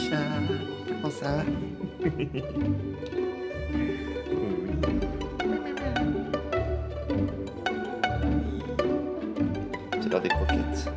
chat, comment ça va? C'est l'heure des croquettes.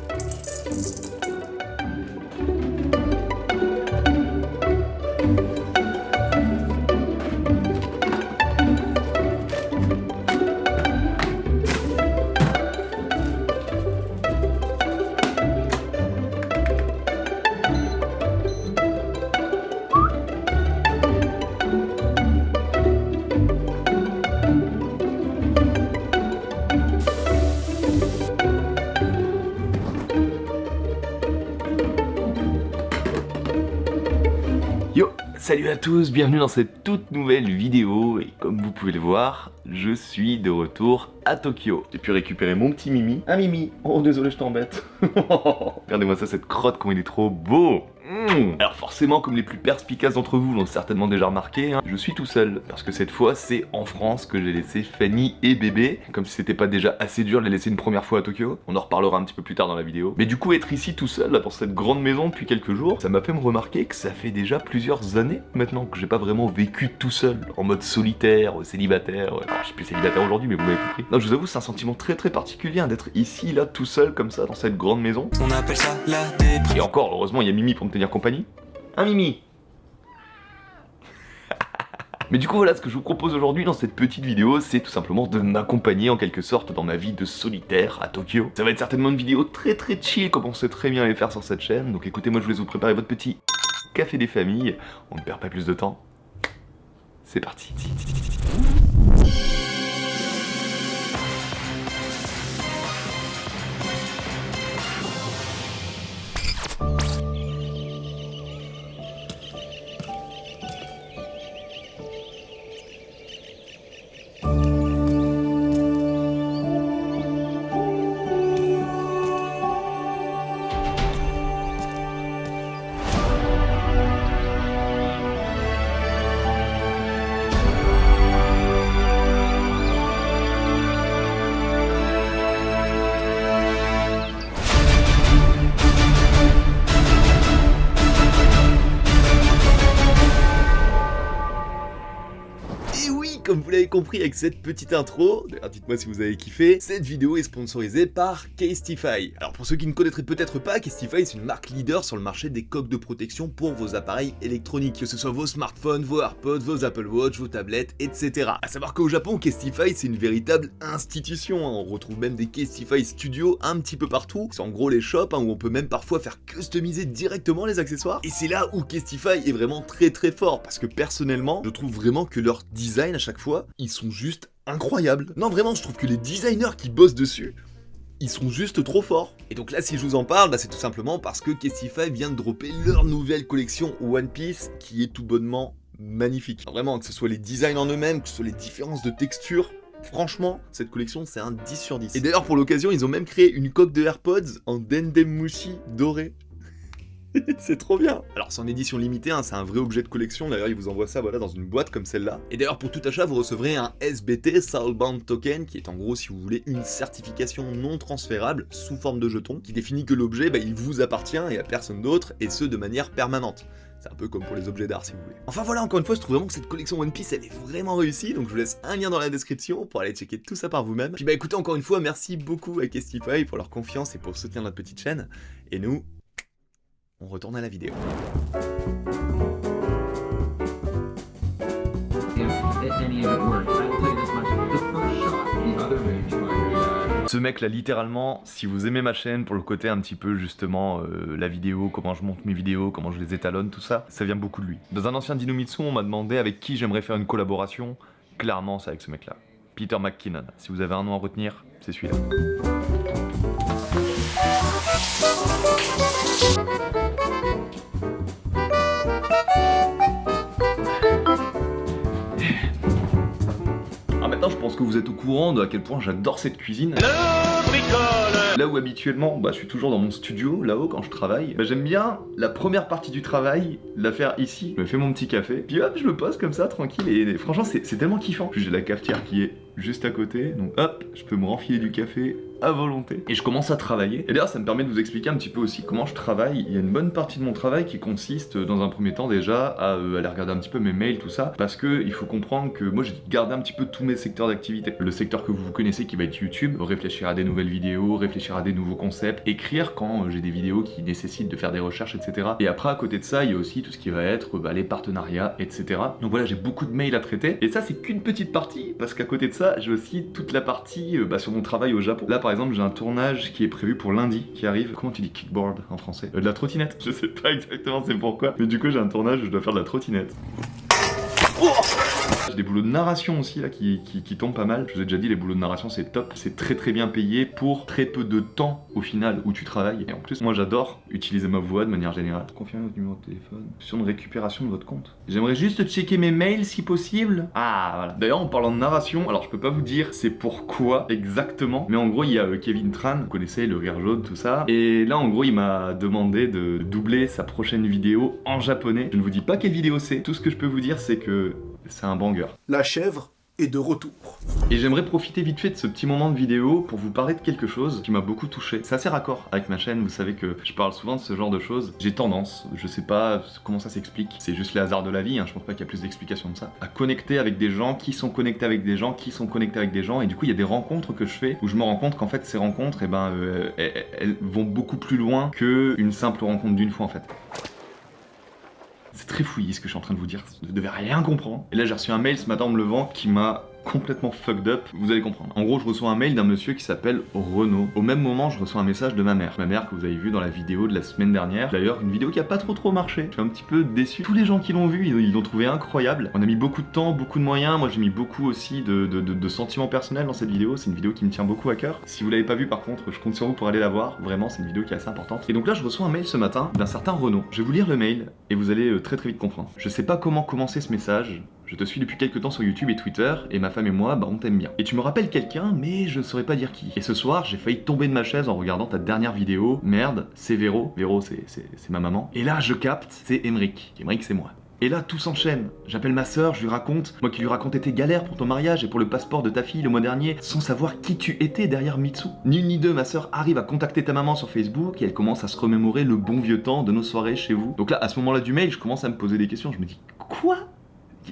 Yo, salut à tous, bienvenue dans cette toute nouvelle vidéo et comme vous pouvez le voir, je suis de retour à Tokyo. J'ai pu récupérer mon petit Mimi. Ah Mimi, oh désolé je t'embête. Regardez-moi ça, cette crotte, comment il est trop beau. Alors forcément, comme les plus perspicaces d'entre vous l'ont certainement déjà remarqué, hein, je suis tout seul. Parce que cette fois, c'est en France que j'ai laissé Fanny et bébé. Comme si c'était pas déjà assez dur de les laisser une première fois à Tokyo. On en reparlera un petit peu plus tard dans la vidéo. Mais du coup, être ici tout seul, là, dans cette grande maison depuis quelques jours, ça m'a fait me remarquer que ça fait déjà plusieurs années maintenant que j'ai pas vraiment vécu tout seul, en mode solitaire, célibataire. Alors, je suis plus célibataire aujourd'hui, mais vous m'avez compris. Non, je vous avoue, c'est un sentiment très très particulier hein, d'être ici, là, tout seul, comme ça, dans cette grande maison. On appelle ça la dépression. Et encore, heureusement, il y a Mimi pour me tenir compagnie. Hein, Mimi? Mais du coup voilà, ce que je vous propose aujourd'hui dans cette petite vidéo, c'est tout simplement de m'accompagner en quelque sorte dans ma vie de solitaire à Tokyo. Ça va être certainement une vidéo très très chill comme on sait très bien les faire sur cette chaîne, donc écoutez, moi je vous laisse vous préparer votre petit café des familles, on ne perd pas plus de temps, c'est parti. Et oui, comme vous l'avez compris avec cette petite intro, d'ailleurs dites-moi si vous avez kiffé, cette vidéo est sponsorisée par Casetify. Alors pour ceux qui ne connaîtraient peut-être pas, Casetify c'est une marque leader sur le marché des coques de protection pour vos appareils électroniques, que ce soit vos smartphones, vos AirPods, vos Apple Watch, vos tablettes, etc. A savoir qu'au Japon, Casetify c'est une véritable institution, hein. On retrouve même des Casetify Studios un petit peu partout, c'est en gros les shops hein, où on peut même parfois faire customiser directement les accessoires, et c'est là où Casetify est vraiment très très fort, parce que personnellement, je trouve vraiment que leur design à chaque fois, ils sont juste incroyables. Non vraiment, je trouve que les designers qui bossent dessus, ils sont juste trop forts. Et donc là, si je vous en parle, bah, c'est tout simplement parce que Casetify vient de dropper leur nouvelle collection One Piece, qui est tout bonnement magnifique. Alors vraiment, que ce soit les designs en eux-mêmes, que ce soit les différences de texture, franchement, cette collection, c'est un 10 sur 10. Et d'ailleurs, pour l'occasion, ils ont même créé une coque de AirPods en Dendemushi doré. C'est trop bien. Alors c'est en édition limitée, hein, c'est un vrai objet de collection, d'ailleurs ils vous envoient ça voilà, dans une boîte comme celle-là. Et d'ailleurs pour tout achat vous recevrez un SBT, Soulbound Token, qui est en gros si vous voulez une certification non transférable sous forme de jeton, qui définit que l'objet il vous appartient et à personne d'autre, et ce de manière permanente. C'est un peu comme pour les objets d'art si vous voulez. Enfin voilà, encore une fois, je trouve vraiment que cette collection One Piece elle est vraiment réussie, donc je vous laisse un lien dans la description pour aller checker tout ça par vous-même. Puis bah écoutez, encore une fois, merci beaucoup à Casetify pour leur confiance et pour soutenir notre petite chaîne, et nous, on retourne à la vidéo. Ce mec là littéralement, si vous aimez ma chaîne pour le côté un petit peu justement la vidéo, comment je monte mes vidéos, comment je les étalonne, tout ça, ça vient beaucoup de lui. Dans un ancien Dinomitsu, on m'a demandé avec qui j'aimerais faire une collaboration, clairement c'est avec ce mec là. Peter McKinnon. Si vous avez un nom à retenir, c'est celui-là. Alors maintenant je pense que vous êtes au courant de à quel point j'adore cette cuisine. Là où habituellement, je suis toujours dans mon studio, là-haut quand je travaille, j'aime bien la première partie du travail, la faire ici. Je me fais mon petit café, puis hop, je me pose comme ça, tranquille, et franchement c'est tellement kiffant. Puis j'ai la cafetière qui est juste à côté, donc hop, je peux me renfiler du café à volonté. Et je commence à travailler. Et d'ailleurs, ça me permet de vous expliquer un petit peu aussi comment je travaille. Il y a une bonne partie de mon travail qui consiste, dans un premier temps déjà, à aller regarder un petit peu mes mails, tout ça. Parce que il faut comprendre que moi, j'ai gardé un petit peu tous mes secteurs d'activité. Le secteur que vous connaissez qui va être YouTube, réfléchir à des nouvelles vidéos, réfléchir à des nouveaux concepts, écrire quand j'ai des vidéos qui nécessitent de faire des recherches, etc. Et après, à côté de ça, il y a aussi tout ce qui va être les partenariats, etc. Donc voilà, j'ai beaucoup de mails à traiter. Et ça, c'est qu'une petite partie, parce qu'à côté de ça, j'ai aussi toute la partie sur mon travail au Japon. Là, par exemple, j'ai un tournage qui est prévu pour lundi, qui arrive. Comment tu dis kickboard en français? De la trottinette. Je sais pas exactement c'est pourquoi, mais du coup, j'ai un tournage où je dois faire de la trottinette. J'ai des boulots de narration aussi là qui tombent pas mal. Je vous ai déjà dit, les boulots de narration c'est top, c'est très bien payé pour très peu de temps au final où tu travailles. Et en plus, moi j'adore utiliser ma voix de manière générale. Confirmez votre numéro de téléphone, option de récupération de votre compte. J'aimerais juste checker mes mails si possible. Ah voilà. D'ailleurs, en parlant de narration, alors je peux pas vous dire c'est pourquoi exactement, mais en gros il y a Kevin Tran, vous connaissez le rire jaune, tout ça. Et là en gros il m'a demandé de doubler sa prochaine vidéo en japonais. Je ne vous dis pas quelle vidéo c'est. Tout ce que je peux vous dire c'est que c'est un banger. La chèvre est de retour. Et j'aimerais profiter vite fait de ce petit moment de vidéo pour vous parler de quelque chose qui m'a beaucoup touché. C'est assez raccord avec ma chaîne, vous savez que je parle souvent de ce genre de choses. J'ai tendance, je sais pas comment ça s'explique, c'est juste les hasards de la vie, hein, je pense pas qu'il y a plus d'explications de ça, à connecter avec des gens qui sont connectés avec des gens qui sont connectés avec des gens, et du coup il y a des rencontres que je fais où je me rends compte qu'en fait ces rencontres, elles vont beaucoup plus loin qu'une simple rencontre d'une fois en fait. C'est très fouillis ce que je suis en train de vous dire, vous ne devez rien comprendre. Et là j'ai reçu un mail ce matin en me levant qui m'a complètement fucked up, vous allez comprendre. En gros, je reçois un mail d'un monsieur qui s'appelle Renaud. Au même moment, je reçois un message de ma mère. Ma mère que vous avez vu dans la vidéo de la semaine dernière. D'ailleurs, une vidéo qui a pas trop marché. Je suis un petit peu déçu. Tous les gens qui l'ont vu, ils l'ont trouvé incroyable. On a mis beaucoup de temps, beaucoup de moyens. Moi, j'ai mis beaucoup aussi de sentiments personnels dans cette vidéo. C'est une vidéo qui me tient beaucoup à cœur. Si vous l'avez pas vue, par contre, je compte sur vous pour aller la voir. Vraiment, c'est une vidéo qui est assez importante. Et donc là, je reçois un mail ce matin d'un certain Renaud. Je vais vous lire le mail et vous allez très vite comprendre. Je sais pas comment commencer ce message. Je te suis depuis quelques temps sur YouTube et Twitter, et ma femme et moi, on t'aime bien. Et tu me rappelles quelqu'un, mais je saurais pas dire qui. Et ce soir, j'ai failli tomber de ma chaise en regardant ta dernière vidéo. Merde, c'est Véro. Véro, c'est ma maman. Et là, je capte, c'est Emeric. Emeric, c'est moi. Et là, tout s'enchaîne. J'appelle ma sœur, je lui raconte, moi qui lui racontais tes galères pour ton mariage et pour le passeport de ta fille le mois dernier, sans savoir qui tu étais derrière Mitsu. Ni une ni deux, ma sœur arrive à contacter ta maman sur Facebook et elle commence à se remémorer le bon vieux temps de nos soirées chez vous. Donc là, à ce moment-là du mail, je commence à me poser des questions. Je me dis, quoi ?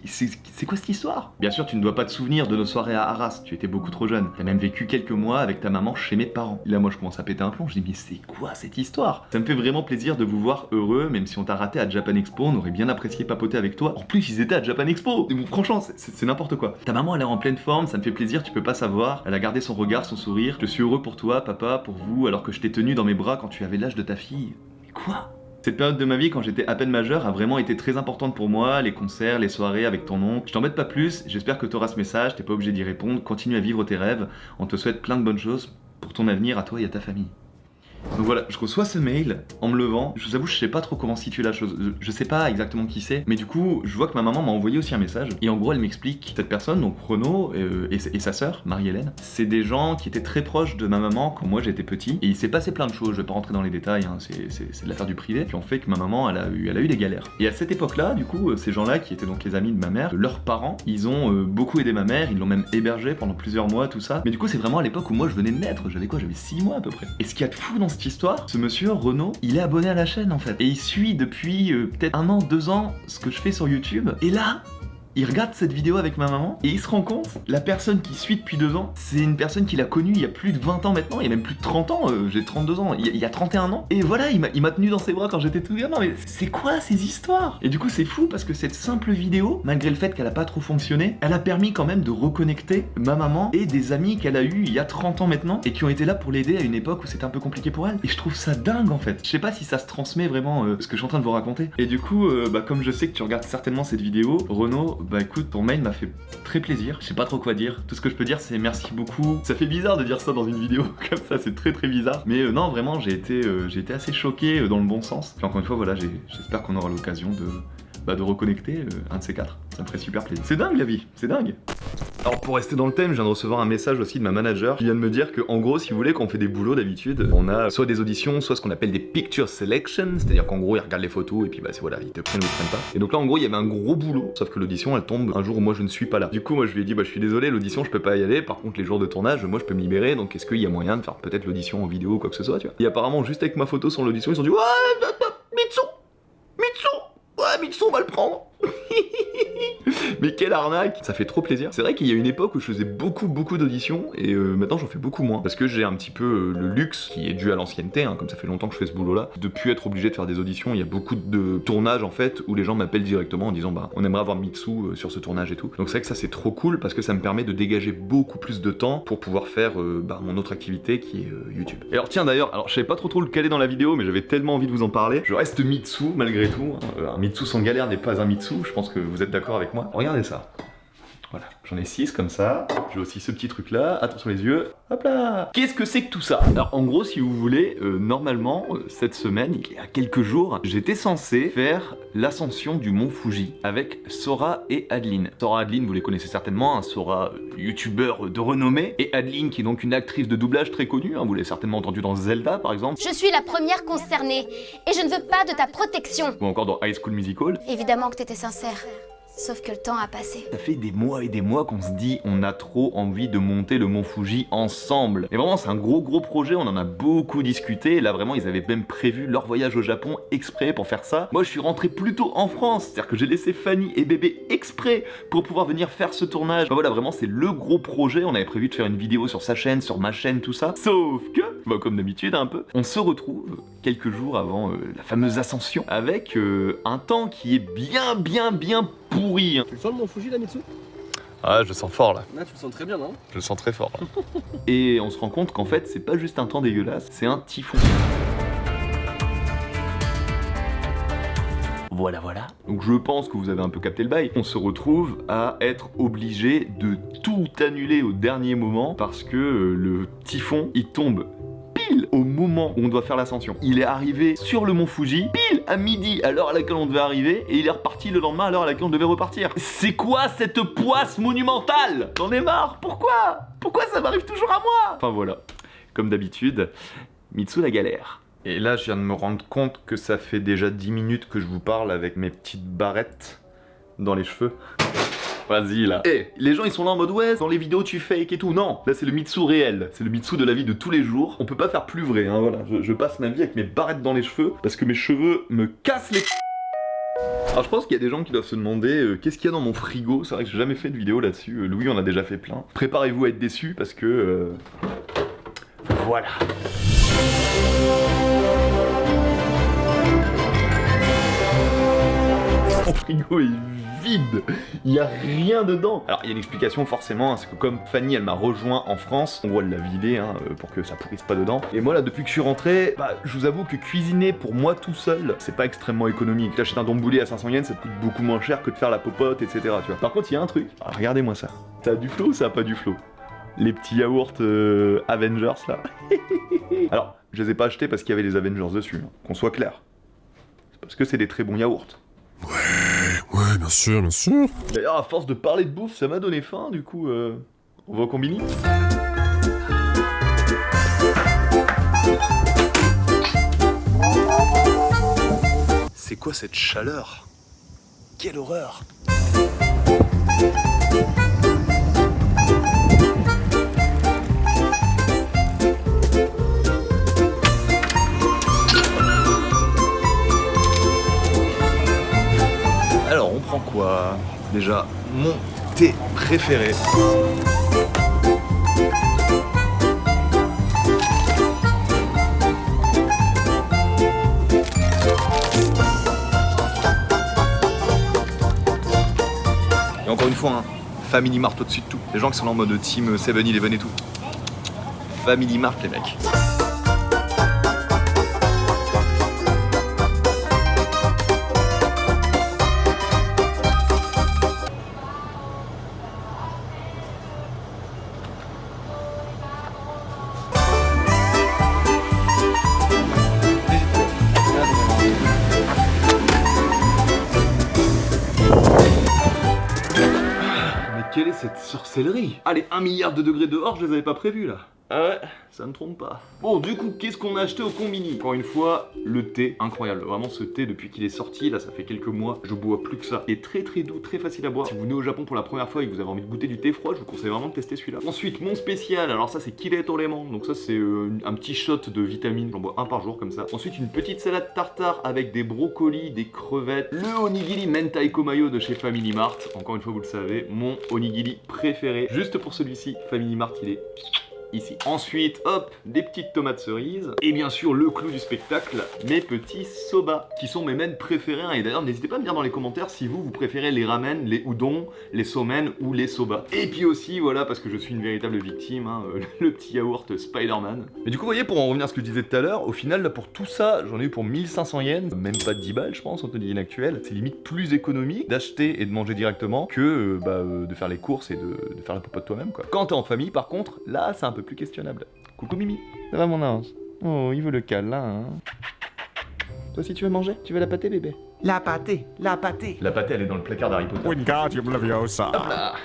C'est quoi cette histoire? Bien sûr, tu ne dois pas te souvenir de nos soirées à Arras, tu étais beaucoup trop jeune. T'as même vécu quelques mois avec ta maman chez mes parents. Et là, moi, je commence à péter un plomb, je dis, mais c'est quoi cette histoire? Ça me fait vraiment plaisir de vous voir heureux, même si on t'a raté à Japan Expo, on aurait bien apprécié papoter avec toi. En plus, ils étaient à Japan Expo! Et bon, franchement, c'est n'importe quoi. Ta maman, elle est en pleine forme, ça me fait plaisir, tu peux pas savoir. Elle a gardé son regard, son sourire. Je suis heureux pour toi, papa, pour vous, alors que je t'ai tenu dans mes bras quand tu avais l'âge de ta fille. Mais quoi? Cette période de ma vie, quand j'étais à peine majeur, a vraiment été très importante pour moi, les concerts, les soirées avec ton oncle. Je t'embête pas plus, j'espère que t'auras ce message, t'es pas obligé d'y répondre, continue à vivre tes rêves, on te souhaite plein de bonnes choses pour ton avenir à toi et à ta famille. Donc voilà, je reçois ce mail en me levant. Je vous avoue, je sais pas trop comment situer la chose. Je sais pas exactement qui c'est, mais du coup, je vois que ma maman m'a envoyé aussi un message. Et en gros, elle m'explique cette personne, donc Renaud et sa sœur, Marie-Hélène, c'est des gens qui étaient très proches de ma maman quand moi j'étais petit. Et il s'est passé plein de choses, je vais pas rentrer dans les détails, hein, c'est de l'affaire du privé, qui ont fait que ma maman, elle a eu des galères. Et à cette époque-là, du coup, ces gens-là, qui étaient donc les amis de ma mère, leurs parents, ils ont beaucoup aidé ma mère, ils l'ont même hébergée pendant plusieurs mois, tout ça. Mais du coup, c'est vraiment à l'époque où moi je venais de naître, j'avais 6 mois à peu près. Et ce qu'il y a de fou dans cette histoire, ce monsieur Renaud, il est abonné à la chaîne en fait. Et il suit depuis peut-être 1 an, 2 ans ce que je fais sur YouTube. Et là, il regarde cette vidéo avec ma maman et il se rend compte, la personne qui suit depuis 2 ans, c'est une personne qu'il a connue il y a plus de 20 ans maintenant, il y a même plus de 30 ans, j'ai 32 ans, il y a 31 ans. Et voilà, il m'a tenu dans ses bras quand j'étais tout gamin, mais c'est quoi ces histoires? Et du coup c'est fou parce que cette simple vidéo, malgré le fait qu'elle a pas trop fonctionné, elle a permis quand même de reconnecter ma maman et des amis qu'elle a eu il y a 30 ans maintenant et qui ont été là pour l'aider à une époque où c'était un peu compliqué pour elle. Et je trouve ça dingue en fait. Je sais pas si ça se transmet vraiment ce que je suis en train de vous raconter. Et du coup, comme je sais que tu regardes certainement cette vidéo, Renaud, bah écoute, ton mail m'a fait très plaisir. Je sais pas trop quoi dire. Tout ce que je peux dire, c'est merci beaucoup. Ça fait bizarre de dire ça dans une vidéo comme ça, c'est très bizarre. Mais non, vraiment, j'ai été assez choqué dans le bon sens. Puis encore une fois, voilà, j'espère qu'on aura l'occasion de reconnecter un de ces quatre. Ça me ferait super plaisir. C'est dingue la vie, c'est dingue. Alors pour rester dans le thème, je viens de recevoir un message aussi de ma manager qui vient de me dire que en gros, si vous voulez, quand on fait des boulots d'habitude, on a soit des auditions, soit ce qu'on appelle des picture selection, c'est-à-dire qu'en gros ils regardent les photos et puis c'est voilà, ils te prennent ou ils te prennent pas. Et donc là en gros il y avait un gros boulot, sauf que l'audition elle tombe un jour où moi je ne suis pas là. Du coup moi je lui ai dit je suis désolé, l'audition je peux pas y aller, par contre les jours de tournage moi je peux me libérer, donc est-ce qu'il y a moyen de faire peut-être l'audition en vidéo ou quoi que ce soit, tu vois. Et apparemment juste avec ma photo sur l'audition ils ont dit ouais Mitsu on va le prendre. Mais quelle arnaque! Ça fait trop plaisir. C'est vrai qu'il y a une époque où je faisais beaucoup d'auditions et maintenant j'en fais beaucoup moins parce que j'ai un petit peu le luxe qui est dû à l'ancienneté, hein, comme ça fait longtemps que je fais ce boulot là, de plus être obligé de faire des auditions. Il y a beaucoup de tournages en fait où les gens m'appellent directement en disant on aimerait avoir Mitsu sur ce tournage et tout. Donc c'est vrai que ça c'est trop cool parce que ça me permet de dégager beaucoup plus de temps pour pouvoir faire mon autre activité qui est YouTube. Et alors tiens d'ailleurs, je savais pas trop le caler dans la vidéo mais j'avais tellement envie de vous en parler. Je reste Mitsu malgré tout, hein. Un Mitsu sans galère n'est pas un Mitsu, je pense que vous êtes d'accord avec moi. Regardez ça. Voilà, j'en ai 6 comme ça. J'ai aussi ce petit truc là, attention les yeux. Hop là! Qu'est-ce que c'est que tout ça? Alors en gros, si vous voulez, normalement, cette semaine, il y a quelques jours, j'étais censé faire l'ascension du mont Fuji avec Sora et Adeline. Sora et Adeline, vous les connaissez certainement, hein, Sora, youtubeur de renommée, et Adeline qui est donc une actrice de doublage très connue, hein, vous l'avez certainement entendu dans Zelda par exemple. Je suis la première concernée, et je ne veux pas de ta protection. Ou encore dans High School Musical. Évidemment que t'étais sincère. Sauf que le temps a passé. Ça fait des mois et des mois qu'on se dit on a trop envie de monter le mont Fuji ensemble. Et vraiment c'est un gros projet, on en a beaucoup discuté. Là vraiment ils avaient même prévu leur voyage au Japon exprès pour faire ça. Moi je suis rentré plus tôt en France, c'est-à-dire que j'ai laissé Fanny et bébé exprès pour pouvoir venir faire ce tournage. Enfin, voilà vraiment c'est le gros projet, on avait prévu de faire une vidéo sur sa chaîne, sur ma chaîne, tout ça. Sauf que, comme d'habitude un peu, on se retrouve quelques jours avant la fameuse ascension avec un temps qui est bien pourri. Tu le sens le mont Fuji là, Mitsu? Ah, je le sens fort là. Là, tu le sens très bien, non? Je le sens très fort là. Et on se rend compte qu'en fait, c'est pas juste un temps dégueulasse, c'est un typhon. Voilà. Donc je pense que vous avez un peu capté le bail. On se retrouve à être obligé de tout annuler au dernier moment parce que le typhon, il tombe pile au moment où on doit faire l'ascension. Il est arrivé sur le mont Fuji, pile à midi, à l'heure à laquelle on devait arriver, et il est reparti le lendemain à l'heure à laquelle on devait repartir. C'est quoi cette poisse monumentale? J'en ai marre, pourquoi ça m'arrive toujours à moi? Enfin voilà, comme d'habitude, Mitsu la galère. Et là je viens de me rendre compte que ça fait déjà 10 minutes que je vous parle avec mes petites barrettes dans les cheveux. Vas-y là. Les gens ils sont là en mode ouais, dans les vidéos tu fake et tout. Non, là c'est le Mitsu réel. C'est le Mitsu de la vie de tous les jours. On peut pas faire plus vrai, hein, voilà. Je passe ma vie avec mes barrettes dans les cheveux parce que mes cheveux me cassent les... Alors je pense qu'il y a des gens qui doivent se demander qu'est-ce qu'il y a dans mon frigo. C'est vrai que j'ai jamais fait de vidéo là-dessus. Louis en a déjà fait plein. Préparez-vous à être déçus parce que... Voilà. Mon frigo est vide, il n'y a rien dedans. Alors il y a une explication forcément, hein, c'est que comme Fanny elle m'a rejoint en France, on doit la vider hein, pour que ça pourrisse pas dedans. Et moi là depuis que je suis rentré, je vous avoue que cuisiner pour moi tout seul, c'est pas extrêmement économique. T'achètes un donboulet à 500 yens, ça te coûte beaucoup moins cher que de faire la popote, etc. Tu vois. Par contre il y a un truc, regardez-moi ça. Ça a du flow ou ça a pas du flow? Les petits yaourts Avengers là. Alors je les ai pas achetés parce qu'il y avait les Avengers dessus, hein, qu'on soit clair. C'est parce que c'est des très bons yaourts. Ouais, bien sûr. D'ailleurs, à force de parler de bouffe, ça m'a donné faim, du coup, on va au combini. C'est quoi cette chaleur? Quelle horreur! Alors on prend quoi? Déjà, mon thé préféré. Et encore une fois, hein, Family Mart au-dessus de tout. Les gens qui sont là en mode team 7-Eleven et tout. Family Mart les mecs. cette sorcellerie. Allez, 1 milliard de degrés dehors, je les avais pas prévus là. Ah ouais, ça ne trompe pas. Bon, du coup, qu'est-ce qu'on a acheté au combini? Encore une fois, le thé, incroyable. Vraiment, ce thé, depuis qu'il est sorti, là, ça fait quelques mois, je bois plus que ça. Il est très très doux, très facile à boire. Si vous venez au Japon pour la première fois et que vous avez envie de goûter du thé froid, je vous conseille vraiment de tester celui-là. Ensuite, mon spécial, alors ça, c'est Kire Toreman. Donc ça, c'est un petit shot de vitamines. J'en bois un par jour comme ça. Ensuite, une petite salade tartare avec des brocolis, des crevettes. Le onigiri Mentaiko Mayo de chez Family Mart. Encore une fois, vous le savez, mon onigiri préféré. Juste pour celui-ci, Family Mart, il est ici. Ensuite, hop, des petites tomates cerises. Et bien sûr, le clou du spectacle, mes petits soba, qui sont mes men préférés. Et d'ailleurs, n'hésitez pas à me dire dans les commentaires si vous préférez les ramen, les udon, les somen ou les soba. Et puis aussi, voilà, parce que je suis une véritable victime, hein, le petit yaourt Spider-Man. Mais du coup, vous voyez, pour en revenir à ce que je disais tout à l'heure, au final, là, pour tout ça, j'en ai eu pour 1500 yens, même pas 10 balles, je pense, en tenue actuelle. C'est limite plus économique d'acheter et de manger directement que de faire les courses et de faire la popote toi-même, quoi. Quand t'es en famille, par contre, là, c'est un peu plus questionnable. Coucou Mimi, ça va mon ange? Oh, il veut le câlin, hein. Toi aussi tu veux manger? Tu veux la pâtée bébé? La pâtée, la pâtée. La pâtée elle est dans le placard d'Harry Potter. Wingardium Leviosa. Hop là.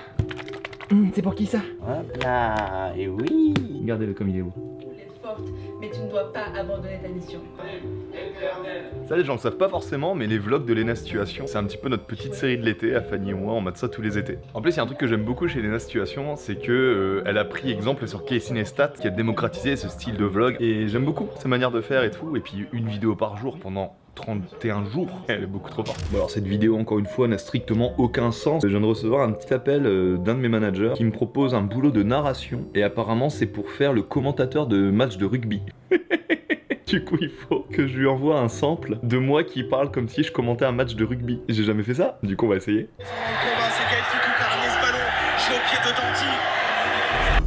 C'est pour qui ça? Hop là, et oui. Regardez-le comme il est beau. Tu voulais être forte, mais tu ne dois pas abandonner ta mission. Ça les gens le savent pas forcément, mais les vlogs de Lena Situation, c'est un petit peu notre petite série de l'été, à Fanny et moi, on mate ça tous les étés. En plus, il y a un truc que j'aime beaucoup chez Lena Situation, c'est que elle a pris exemple sur Casey Neistat, qui a démocratisé ce style de vlog, et j'aime beaucoup sa manière de faire et tout, et puis une vidéo par jour pendant 31 jours, elle est beaucoup trop forte. Bon alors cette vidéo encore une fois n'a strictement aucun sens. Je viens de recevoir un petit appel d'un de mes managers qui me propose un boulot de narration et apparemment c'est pour faire le commentateur de match de rugby. Du coup il faut que je lui envoie un sample de moi qui parle comme si je commentais un match de rugby. J'ai jamais fait ça, du coup on va essayer.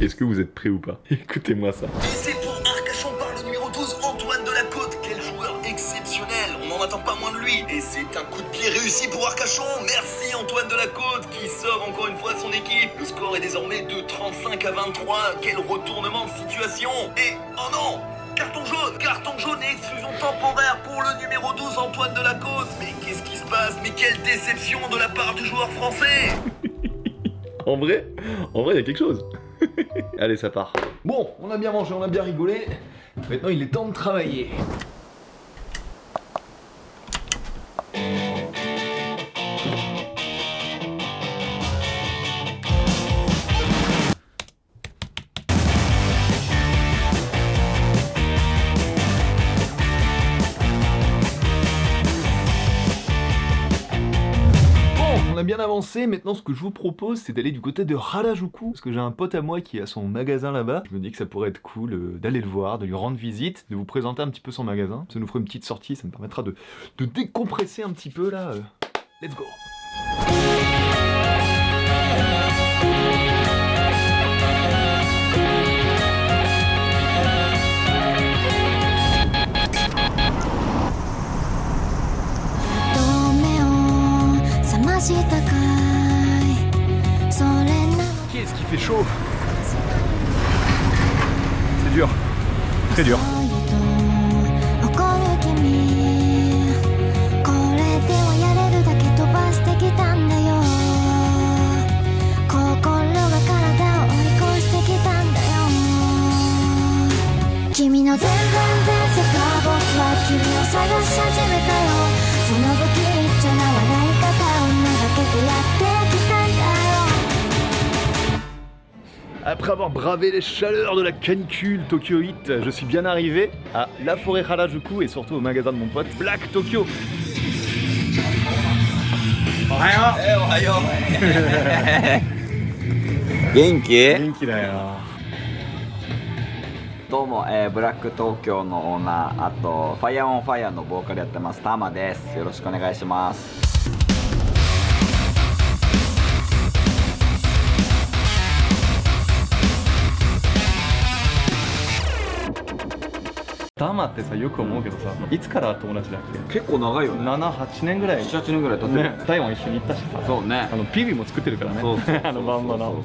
Est-ce que vous êtes prêts ou pas? Écoutez-moi ça. Et c'est pour Arcachon par le numéro 12, Antoine Delacôte. Quel joueur exceptionnel, on n'en attend pas moins de lui. Et c'est un coup de pied réussi pour Arcachon. Merci Antoine Delacôte qui sauve encore une fois son équipe. Le score est désormais de 35 à 23. Quel retournement de situation. Et oh non, carton jaune et exclusion temporaire pour le numéro 12 Antoine Delacôte. Mais qu'est-ce qui se passe? Mais quelle déception de la part du joueur français. En vrai, il y a quelque chose. Allez, ça part. Bon, on a bien mangé, on a bien rigolé. Maintenant, il est temps de travailler. On a bien avancé, maintenant ce que je vous propose c'est d'aller du côté de Harajuku parce que j'ai un pote à moi qui a son magasin là-bas. Je me dis que ça pourrait être cool d'aller le voir, de lui rendre visite, de vous présenter un petit peu son magasin. Ça nous ferait une petite sortie, ça me permettra de décompresser un petit peu là. Let's go. Qu'est-ce qui fait chaud? C'est dur, très dur. Après avoir bravé les chaleurs de la canicule tokyoïte, je suis bien arrivé à la forêt Harajuku et surtout au magasin de mon pote Black Tokyo. Ohayo. Genki da yo. どうも、ブラック東京のオーナー、あとファイアオンファイアのボーカルやってますタマです。よろしくお願いします。タマってさ、よく思うけどさ、いつから友達だっけ？結構長いよね。7、8年ぐらい。7、8年ぐらい経ってる。ね、台湾一緒に行ったしさ。そうね。ピビも作ってるからね。そうそうあのバンドの。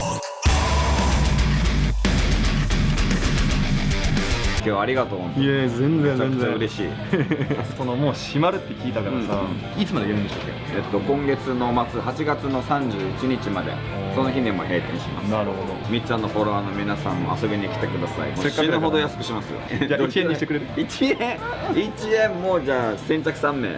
日はありがとう。いや全然めちゃく全然ちゃ嬉しい。そのもう閉まるって聞いたからさ、いつまでやるんでしたっけ？今月の末、8月の31日まで、その日にも閉店します。なるほど。みっちゃんのフォロワーの皆さんも遊びに来てください。もうせっかくだから死ぬほど安くしますよ。じゃあ1円にしてくれる1円もうじゃあ先着3名。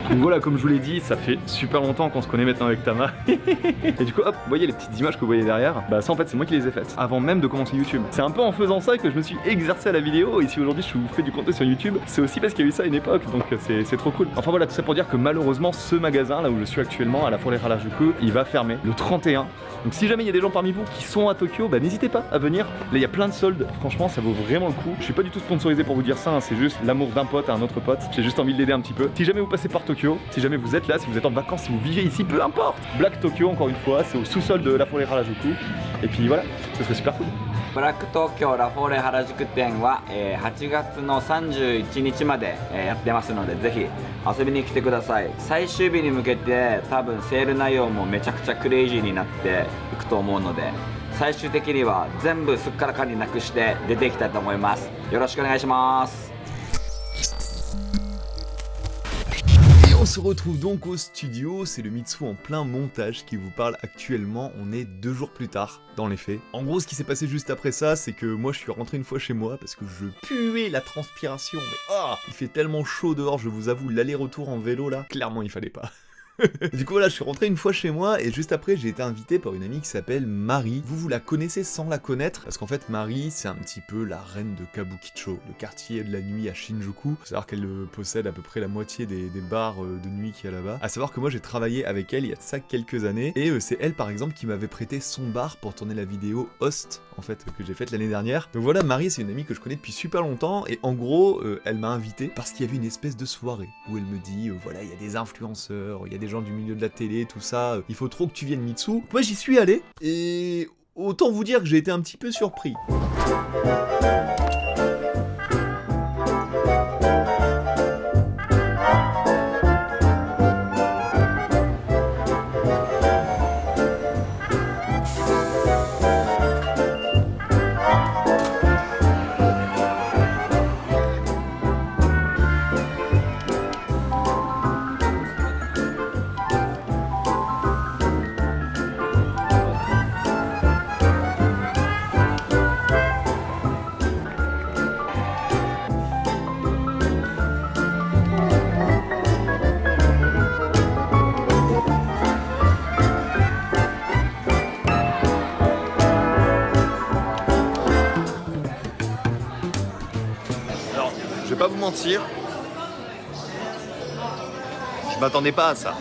Donc voilà, comme je vous l'ai dit, ça fait super longtemps qu'on se connaît maintenant avec Tama. Et du coup, hop, vous voyez les petites images que vous voyez derrière? Bah ça en fait c'est moi qui les ai faites, avant même de commencer YouTube. C'est un peu en faisant ça que je me suis exercé à la vidéo, et si aujourd'hui je vous fais du contenu sur YouTube, c'est aussi parce qu'il y a eu ça à une époque, donc c'est trop cool. Enfin voilà, tout ça pour dire que malheureusement ce magasin, là où je suis actuellement, à la Foire Harajuku, il va fermer le 31. Donc si jamais il y a des gens parmi vous qui sont à Tokyo, bah n'hésitez pas à venir. Là il y a plein de soldes, franchement ça vaut vraiment le coup. Je suis pas du tout sponsorisé pour vous dire ça, hein, c'est juste l'amour d'un pote à un autre pote. J'ai juste envie de l'aider un petit peu. Si jamais vous passez par Tokyo, si jamais vous êtes là, si vous êtes en vacances, si vous vivez ici, peu importe. Black Tokyo encore une fois, c'est au sous-sol de la Foire Harajuku. Et puis voilà, ce serait super cool. ブラック東京ラフォーレ原宿店は、8月の31日まで、やってますので、ぜひ遊びに来てください。最終日に向けて多分セール内容もめちゃくちゃクレイジーになっていくと思うので、最終的には全部すっからかんになくして出ていきたいと思います。よろしくお願いします。 On se retrouve donc au studio, c'est le Mitsu en plein montage qui vous parle actuellement, on est 2 jours plus tard dans les faits. En gros ce qui s'est passé juste après ça, c'est que moi je suis rentré une fois chez moi parce que je puais la transpiration, mais il fait tellement chaud dehors, je vous avoue, l'aller-retour en vélo là, clairement il fallait pas. Du coup voilà, je suis rentré une fois chez moi et juste après j'ai été invité par une amie qui s'appelle Marie. Vous la connaissez sans la connaître parce qu'en fait Marie c'est un petit peu la reine de Kabukicho, le quartier de la nuit à Shinjuku. Faut savoir qu'elle possède à peu près la moitié des bars de nuit qu'il y a là-bas. À savoir que moi j'ai travaillé avec elle il y a de ça quelques années et c'est elle par exemple qui m'avait prêté son bar pour tourner la vidéo Host en fait que j'ai faite l'année dernière. Donc voilà, Marie c'est une amie que je connais depuis super longtemps et en gros elle m'a invité parce qu'il y avait une espèce de soirée où elle me dit voilà, il y a des influenceurs, il y a des gens du milieu de la télé, tout ça, il faut trop que tu viennes Mitsu. Moi j'y suis allé, et autant vous dire que j'ai été un petit peu surpris. Je vais pas vous mentir, je m'attendais pas à ça.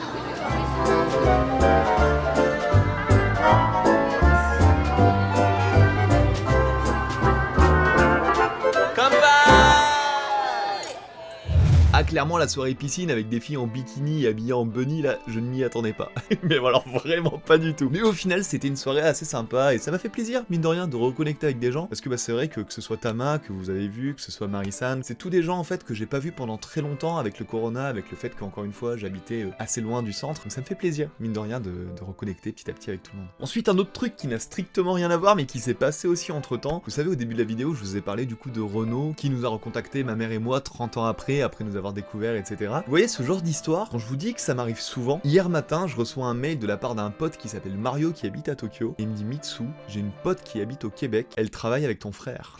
Ah clairement la soirée piscine avec des filles en bikini habillées en bunny là, je ne m'y attendais pas. Mais voilà, vraiment pas du tout. Mais au final c'était une soirée assez sympa et ça m'a fait plaisir, mine de rien, de reconnecter avec des gens. Parce que c'est vrai que ce soit Tama, que vous avez vu, que ce soit Marisan, c'est tous des gens en fait que j'ai pas vu pendant très longtemps avec le corona, avec le fait qu'encore une fois j'habitais assez loin du centre. Donc ça me fait plaisir, mine de rien, de reconnecter petit à petit avec tout le monde. Ensuite un autre truc qui n'a strictement rien à voir mais qui s'est passé aussi entre temps. Vous savez au début de la vidéo je vous ai parlé du coup de Renaud qui nous a recontacté, ma mère et moi, 30 ans après nous avoir découvert, etc. Vous voyez ce genre d'histoire, quand je vous dis que ça m'arrive souvent, hier matin je reçois un mail de la part d'un pote qui s'appelle Mario qui habite à Tokyo et il me dit Mitsu, j'ai une pote qui habite au Québec, elle travaille avec ton frère.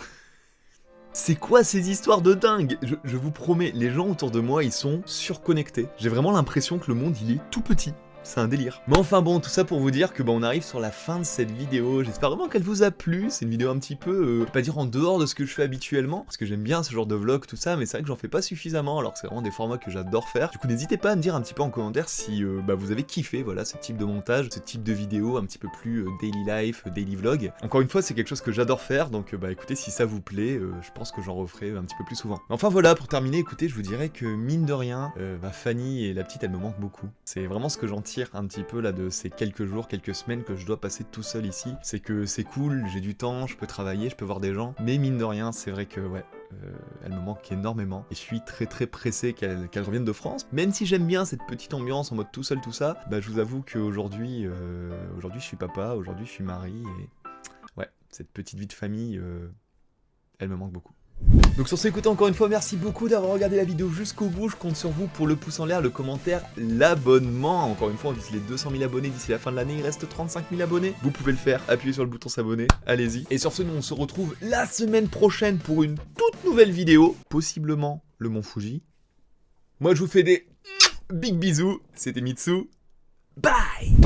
C'est quoi ces histoires de dingue? Je vous promets, les gens autour de moi ils sont surconnectés. J'ai vraiment l'impression que le monde il est tout petit. C'est un délire. Mais enfin bon, tout ça pour vous dire que on arrive sur la fin de cette vidéo. J'espère vraiment qu'elle vous a plu. C'est une vidéo un petit peu, pas dire en dehors de ce que je fais habituellement, parce que j'aime bien ce genre de vlog, tout ça, mais c'est vrai que j'en fais pas suffisamment, alors que c'est vraiment des formats que j'adore faire. Du coup, n'hésitez pas à me dire un petit peu en commentaire si vous avez kiffé, voilà, ce type de montage, ce type de vidéo un petit peu plus daily life, daily vlog. Encore une fois, c'est quelque chose que j'adore faire, donc écoutez, si ça vous plaît, je pense que j'en referai un petit peu plus souvent. Mais enfin voilà, pour terminer, écoutez, je vous dirais que mine de rien, Fanny et la petite, elle me manquent beaucoup. C'est vraiment ce que j'en tire un petit peu là de ces quelques jours, quelques semaines que je dois passer tout seul ici. C'est que c'est cool, j'ai du temps, je peux travailler, je peux voir des gens, mais mine de rien, c'est vrai que ouais, elle me manque énormément et je suis très pressé qu'elle revienne de France. Même si j'aime bien cette petite ambiance en mode tout seul, tout ça, je vous avoue qu'aujourd'hui, aujourd'hui je suis papa, aujourd'hui je suis mari et ouais, cette petite vie de famille, Elle me manque beaucoup. Donc sur ce, écoutez, encore une fois, merci beaucoup d'avoir regardé la vidéo jusqu'au bout. Je compte sur vous pour le pouce en l'air, le commentaire, l'abonnement. Encore une fois, on vise les 200 000 abonnés d'ici la fin de l'année. Il reste 35 000 abonnés. Vous pouvez le faire, appuyez sur le bouton s'abonner. Allez-y. Et sur ce, nous on se retrouve la semaine prochaine pour une toute nouvelle vidéo. Possiblement le Mont Fuji. Moi je vous fais des big bisous. C'était Mitsu. Bye.